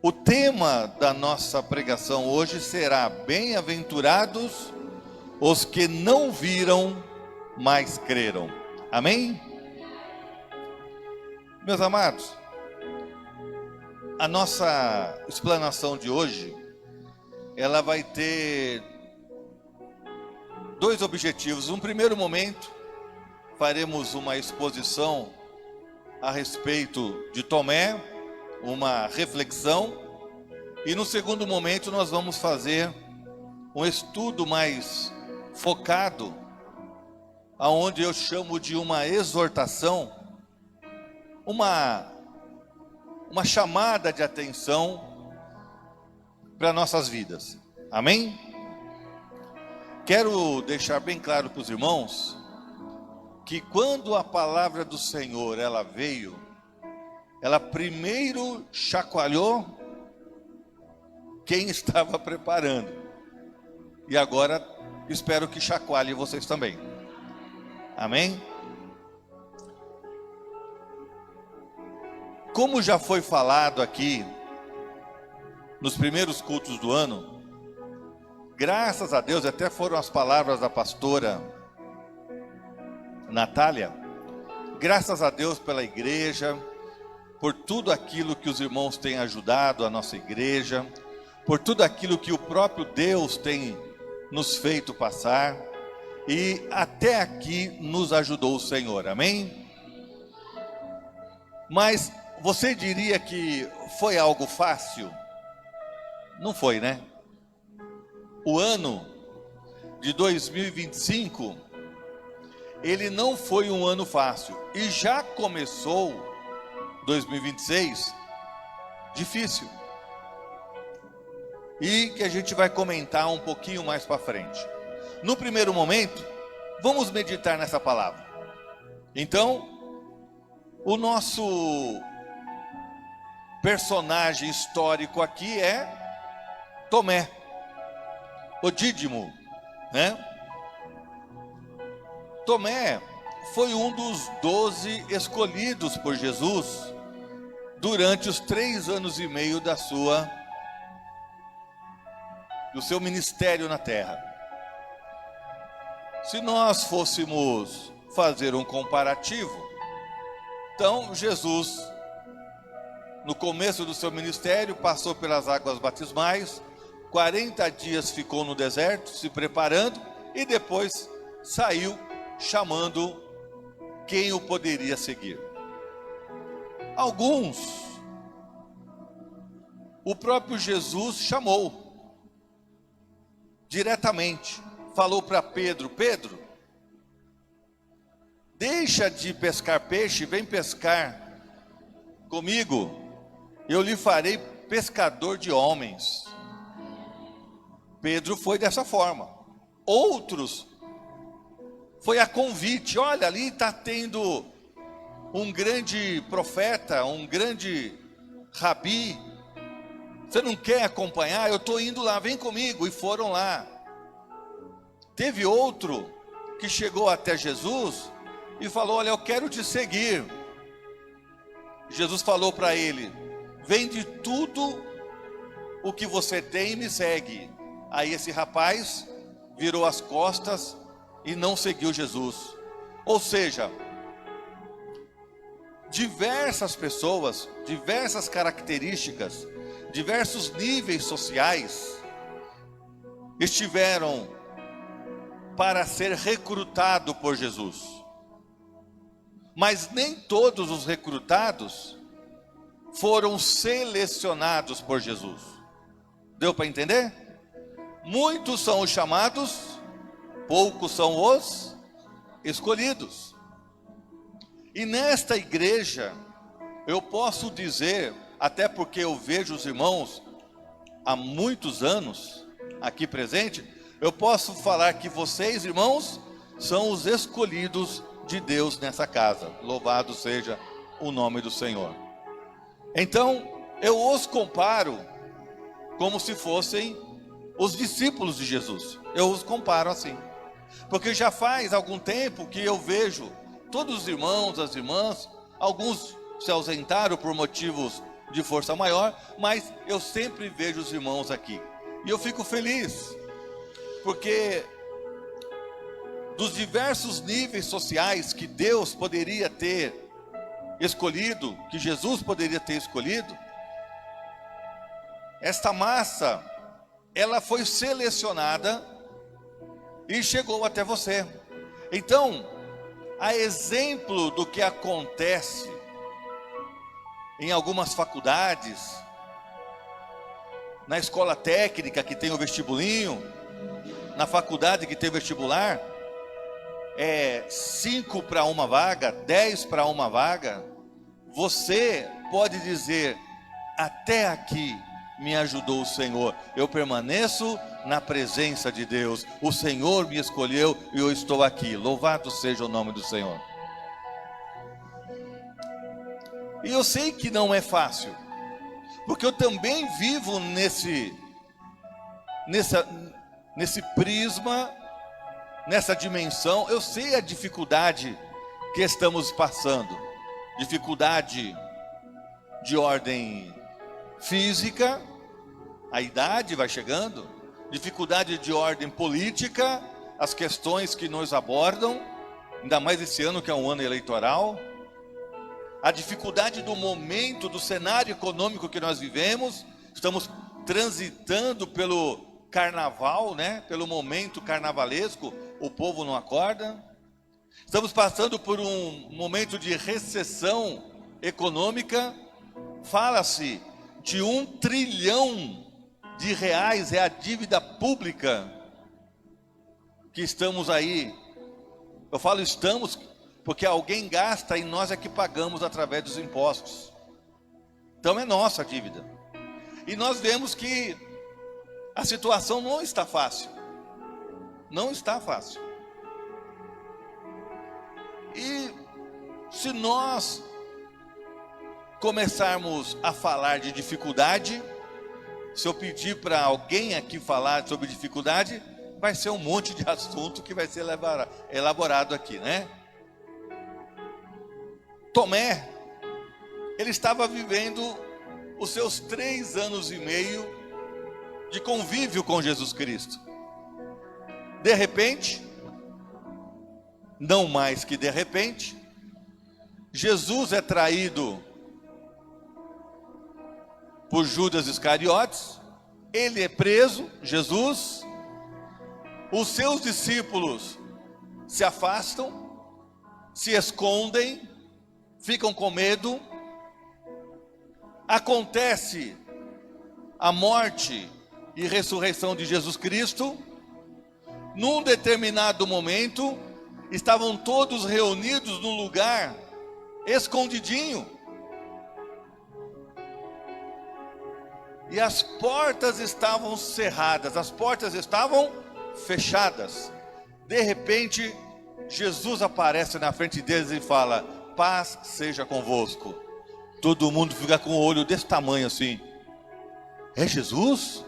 O tema da nossa pregação hoje será: bem-aventurados os que não viram, mas creram. Amém? Meus amados, a nossa explanação de hoje, ela vai ter dois objetivos. No primeiro momento, faremos uma exposição a respeito de Tomé, uma reflexão, e no segundo momento nós vamos fazer um estudo mais focado, aonde eu chamo de uma exortação, uma chamada de atenção para nossas vidas. Amém? Quero deixar bem claro para os irmãos que quando a palavra do Senhor ela veio, ela primeiro chacoalhou quem estava preparando. E agora espero que chacoalhe vocês também. Amém? Como já foi falado aqui nos primeiros cultos do ano, graças a Deus, até foram as palavras da pastora Natália, graças a Deus pela igreja, por tudo aquilo que os irmãos têm ajudado a nossa igreja, por tudo aquilo que o próprio Deus tem nos feito passar, e até aqui nos ajudou o Senhor, amém? Mas você diria que foi algo fácil? Não foi, né? O ano de 2025, ele não foi um ano fácil, e já começou 2026 difícil, e que a gente vai comentar um pouquinho mais para frente. No primeiro momento, vamos meditar nessa palavra. Então, o nosso personagem histórico aqui é Tomé, o Dídimo, né? Tomé foi um dos 12 escolhidos por Jesus durante os 3 anos e meio do seu ministério na terra. Se nós fôssemos fazer um comparativo, então Jesus, no começo do seu ministério, passou pelas águas batismais, 40 dias ficou no deserto, se preparando, e depois saiu chamando quem o poderia seguir. Alguns, o próprio Jesus chamou diretamente, falou para Pedro: Pedro, deixa de pescar peixe, vem pescar comigo, eu lhe farei pescador de homens. Pedro foi dessa forma. Outros, foi a convite: olha, ali está tendo um grande profeta, um grande rabi, você não quer acompanhar? Eu estou indo lá, vem comigo. E foram lá. Teve outro que chegou até Jesus e falou: olha, eu quero te seguir. Jesus falou para ele: vende tudo o que você tem e me segue. Aí esse rapaz virou as costas e não seguiu Jesus. Ou seja, diversas pessoas, diversas características, diversos níveis sociais estiveram para ser recrutado por Jesus. Mas nem todos os recrutados foram selecionados por Jesus. Deu para entender? Muitos são os chamados, poucos são os escolhidos. E nesta igreja, eu posso dizer, até porque eu vejo os irmãos há muitos anos aqui presente, eu posso falar que vocês, irmãos, são os escolhidos de Deus nessa casa. Louvado seja o nome do Senhor. Então, eu os comparo como se fossem os discípulos de Jesus. Eu os comparo assim, porque já faz algum tempo que eu vejo todos os irmãos, as irmãs, alguns se ausentaram por motivos de força maior, mas eu sempre vejo os irmãos aqui. E eu fico feliz, porque dos diversos níveis sociais que Deus poderia ter escolhido, que Jesus poderia ter escolhido, esta massa, ela foi selecionada e chegou até você. Então, a exemplo do que acontece em algumas faculdades, na escola técnica que tem o vestibulinho, na faculdade que tem o vestibular, 5 para uma vaga, 10 para uma vaga, você pode dizer: até aqui me ajudou o Senhor, eu permaneço na presença de Deus, o Senhor me escolheu e eu estou aqui, louvado seja o nome do Senhor. E eu sei que não é fácil, porque eu também vivo nesse prisma, nessa dimensão. Eu sei a dificuldade que estamos passando, dificuldade de ordem física, a idade vai chegando, dificuldade de ordem política, as questões que nos abordam, ainda mais esse ano que é um ano eleitoral, a dificuldade do momento, do cenário econômico que nós vivemos. Estamos transitando pelo carnaval, né? Pelo momento carnavalesco, o povo não acorda. Estamos passando por um momento de recessão econômica. Fala-se de 1 trilhão de reais é a dívida pública que estamos aí. Eu falo estamos porque alguém gasta e nós é que pagamos através dos impostos. Então é nossa a dívida. E nós vemos que a situação não está fácil. Não está fácil. E se nós começarmos a falar de dificuldade, se eu pedir para alguém aqui falar sobre dificuldade, vai ser um monte de assunto que vai ser elaborado aqui, né? Tomé, ele estava vivendo os seus 3 anos e meio de convívio com Jesus Cristo. De repente, não mais que de repente, Jesus é traído por Judas Iscariotes, ele é preso, Jesus, os seus discípulos se afastam, se escondem, ficam com medo, acontece a morte e ressurreição de Jesus Cristo. Num determinado momento, estavam todos reunidos num lugar escondidinho, e as portas estavam cerradas, as portas estavam fechadas. De repente, Jesus aparece na frente deles e fala: paz seja convosco. Todo mundo fica com o olho desse tamanho assim. É Jesus?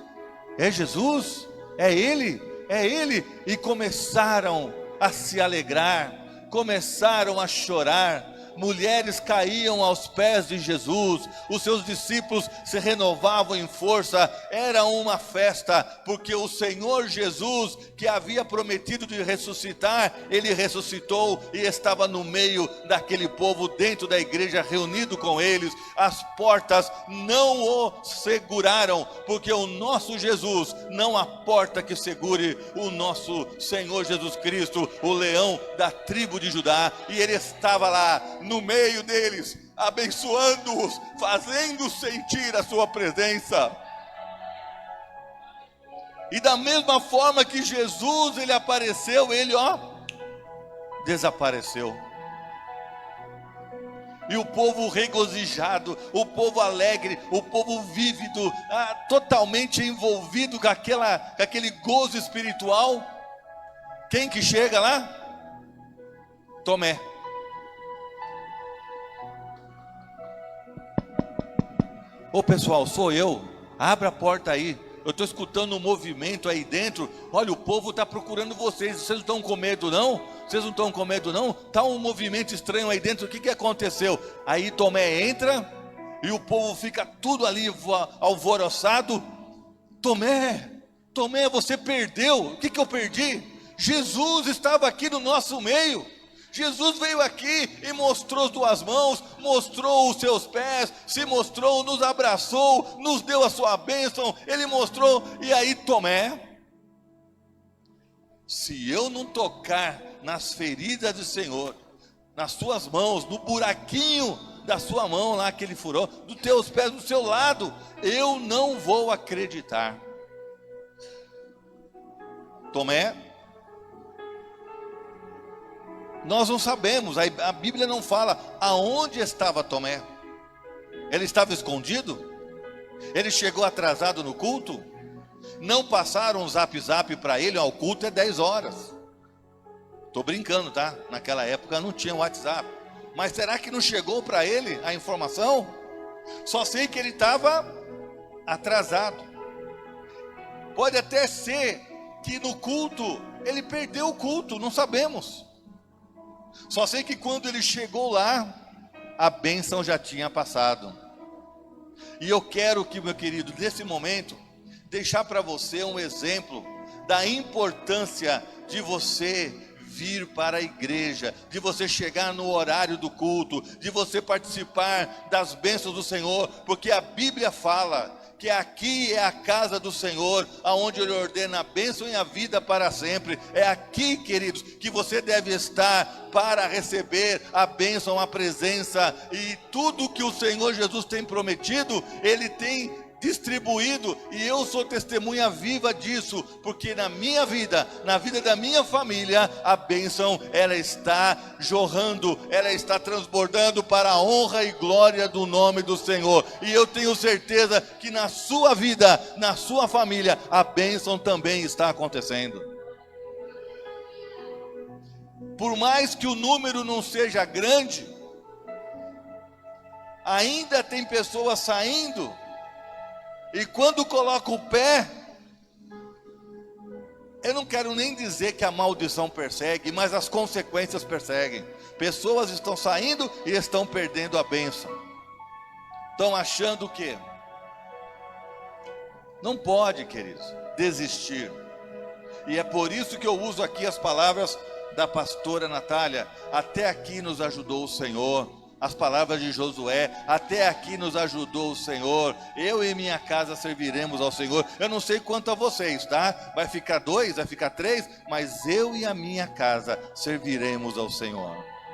É Jesus? É Ele? É Ele? E começaram a se alegrar, começaram a chorar. Mulheres caíam aos pés de Jesus, os seus discípulos se renovavam em força. Era uma festa, porque o Senhor Jesus, que havia prometido de ressuscitar, Ele ressuscitou e estava no meio daquele povo, dentro da igreja, reunido com eles. As portas não o seguraram, porque o nosso Jesus, não há porta que segure o nosso Senhor Jesus Cristo, o leão da tribo de Judá. E Ele estava lá no meio deles, abençoando-os, fazendo sentir a sua presença. E da mesma forma que Jesus, ele apareceu, ele desapareceu. E o povo regozijado, o povo alegre, o povo vívido, totalmente envolvido com aquele gozo espiritual. Quem que chega lá? Tomé. Ô pessoal, sou eu, abra a porta aí, eu estou escutando um movimento aí dentro. Olha, o povo está procurando vocês, vocês não estão com medo não? Vocês não estão com medo não? Está um movimento estranho aí dentro, o que aconteceu? Aí Tomé entra, e o povo fica tudo ali alvoroçado. Tomé, você perdeu. O que eu perdi? Jesus estava aqui no nosso meio. Jesus veio aqui e mostrou as duas mãos, mostrou os seus pés, se mostrou, nos abraçou, nos deu a sua bênção, ele mostrou. E aí Tomé, se eu não tocar nas feridas do Senhor, nas suas mãos, no buraquinho da sua mão lá que ele furou, dos teus pés do seu lado, eu não vou acreditar. Tomé, nós não sabemos, a Bíblia não fala aonde estava Tomé. Ele estava escondido? Ele chegou atrasado no culto? Não passaram um zap para ele, o culto é 10 horas. Estou brincando, tá? Naquela época não tinha WhatsApp. Mas será que não chegou para ele a informação? Só sei que ele estava atrasado. Pode até ser que no culto, ele perdeu o culto, não sabemos. Só sei que quando ele chegou lá, a bênção já tinha passado. E eu quero que, meu querido, nesse momento, deixar para você um exemplo da importância de você vir para a igreja, de você chegar no horário do culto, de você participar das bênçãos do Senhor, porque a Bíblia fala que aqui é a casa do Senhor, aonde Ele ordena a bênção e a vida para sempre. É aqui, queridos, que você deve estar para receber a bênção, a presença, e tudo que o Senhor Jesus tem prometido, Ele tem distribuído, e eu sou testemunha viva disso, porque na minha vida, na vida da minha família, a bênção, ela está jorrando, ela está transbordando para a honra e glória do nome do Senhor, e eu tenho certeza que na sua vida, na sua família, a bênção também está acontecendo. Por mais que o número não seja grande, ainda tem pessoas saindo, e quando coloca o pé, eu não quero nem dizer que a maldição persegue, mas as consequências perseguem. Pessoas estão saindo e estão perdendo a bênção. Estão achando o quê? Não pode, queridos, desistir. E é por isso que eu uso aqui as palavras da pastora Natália. Até aqui nos ajudou o Senhor. As palavras de Josué, até aqui nos ajudou o Senhor, eu e minha casa serviremos ao Senhor. Eu não sei quanto a vocês, tá? Vai ficar 2, vai ficar 3, mas eu e a minha casa serviremos ao Senhor.